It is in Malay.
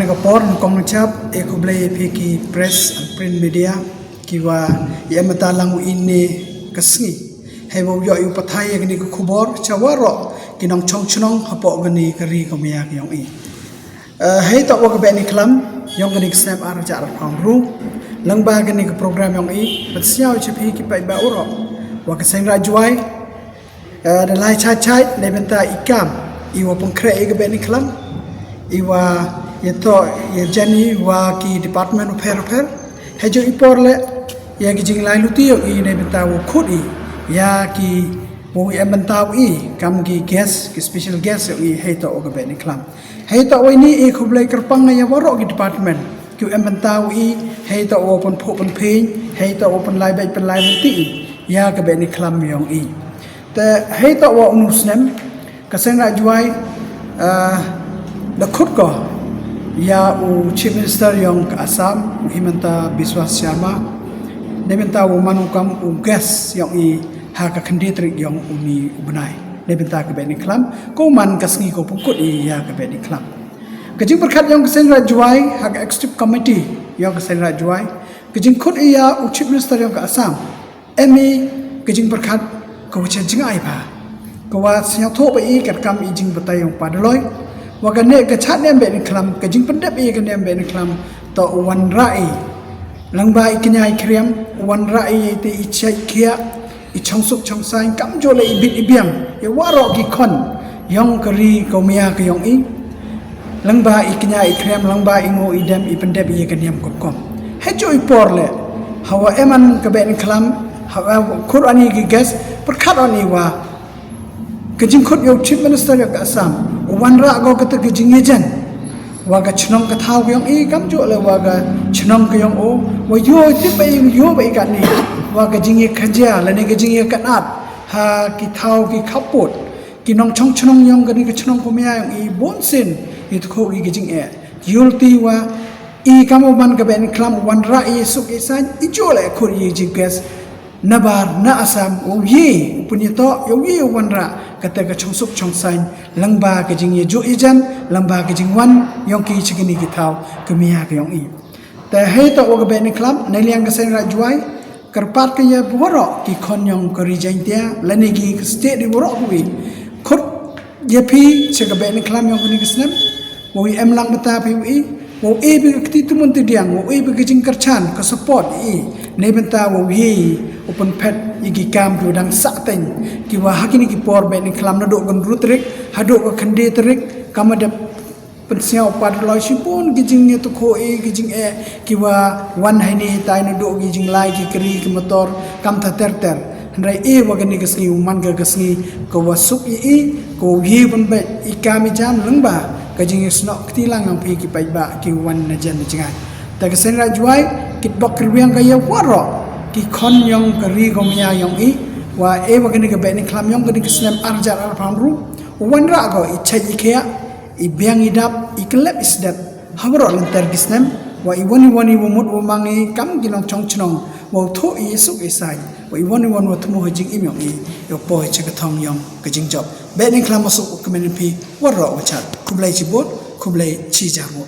Singapore Kongchap ekublei piki press and print media kiwa yamata langu ini kasngi hebo yo yu pathai gani ko khubor chawaro kinong chongchnong hapo gani kari komya kyong I hei to ko beni klam yong gani snap ar jar phang ru langba gani ko program yong I patsiao chipi ki pai ba uro wa ka sengra juai da lai chai lebenta ikam iwa pongkre ga beni klam iwa Yato ya jani wa ki department of health hejo iporle ya ki jinglai lutio I ne bentawo khudi ya ki wo bentawo I kam ki gas ki special gas I heto o gabe ni klam heto ini khublai kerpang ya waro ki department ki bentawo I heto open pon pin heto open lai bai pen lai ti ya gabe ni klam yong I te heto wa unusnem kaseng ra juai the khut ko ya Chief Minister yang ke Assam Himanta Biswa Sharma nebenta manukam gas yang I haka kandidat yang uni ubnai nebenta ke beni klam ko man kasngi ko pukut I ya ke beni klam kejing berkat yang kesen rajuai haka executive committee yang kesen rajuai kejing khut ya Chief Minister yang ke Assam emi kejing berkat ko chajing ai ba ko wa sia tho ba I kat kam I jing batai yang padloi Wakane kechat nem beni klam kejing pendap I kenem beni klam to wan rai langba iknyai kriam wan rai te ichai kia I chongsuk chongsai kam jole I bit ibiam ya waro ki kon yong kari komia ke yong I langba iknyai kriam langba ingo idam I pendap I kenem kokom hejo I porle hawa eman ke beni klam hawa Qurani ki gas perkat oni wa kejing khut yo Chief Minister ya ke Assam wan ra go kata kejing ejan waga chnong ka thau yong I kam jo le waga chnong ka yong o wa yo ti bai yo bai kan ni waga jing ye khajia la ne kejing ye kanat ha ki thau ki khapot ki nong chong chnong yong ka ni ka chnong ko mya yong I bon sin I to ko I kejing e yulti wa I kam man ka ben klam wan ra I suk I san I jo le khur ye jigas nabar na Assam o ye punito yo ye wan ra kata ka chongsuk chongsain langba ka jing ye jo ijan langba ka jing wan yong ki chigini ki thau kemia ka yong I ta he to o ka be ni klam nei liang ka sen ra juai karpat ka ye boro ki khon yong ka ri jain tia lani ki state di boro wi khut ye phi che ka be ni klam yong ni kisnem wo em lang bata pi wi wo e bi ka ti tumun ti diang wo e bi ka jing karchan ka support I nei benta wo ye open pet igi kam du dang sakten ki wa hakini ki por be ni klam na do gon rutrik hado ko khande trik kamada pensiao pad loi sipun ki jing ne to ko e ki jing e ki wa wan hai ni tai na do ki jing lai ki kri ki motor kam tha ter ter rai e wa gani kasni man ga kasni ko wa suk I ko hi bun be I kam jam lengba ka jing snok ti lang ang pi ki pai ba ki wan na jan jingai ta ka sen ra juai kit bok kriang ka ya waro ki khon yong kari komia yong I wa e wa gani ka be ni klam yong gani kisnem arjar ar pamru wan ra go I chai ikhya I biang idap I klep isdat habro lenter kisnem wa I wani wo mut wo mangi kam ginong chong chnong wo tho I suk I sai wa I wani wo thmu hajing im yong I yo po che ka thong yong ka jing job be ni klam masuk community wa ro wa chat kublai chi bot kublai chi jar mo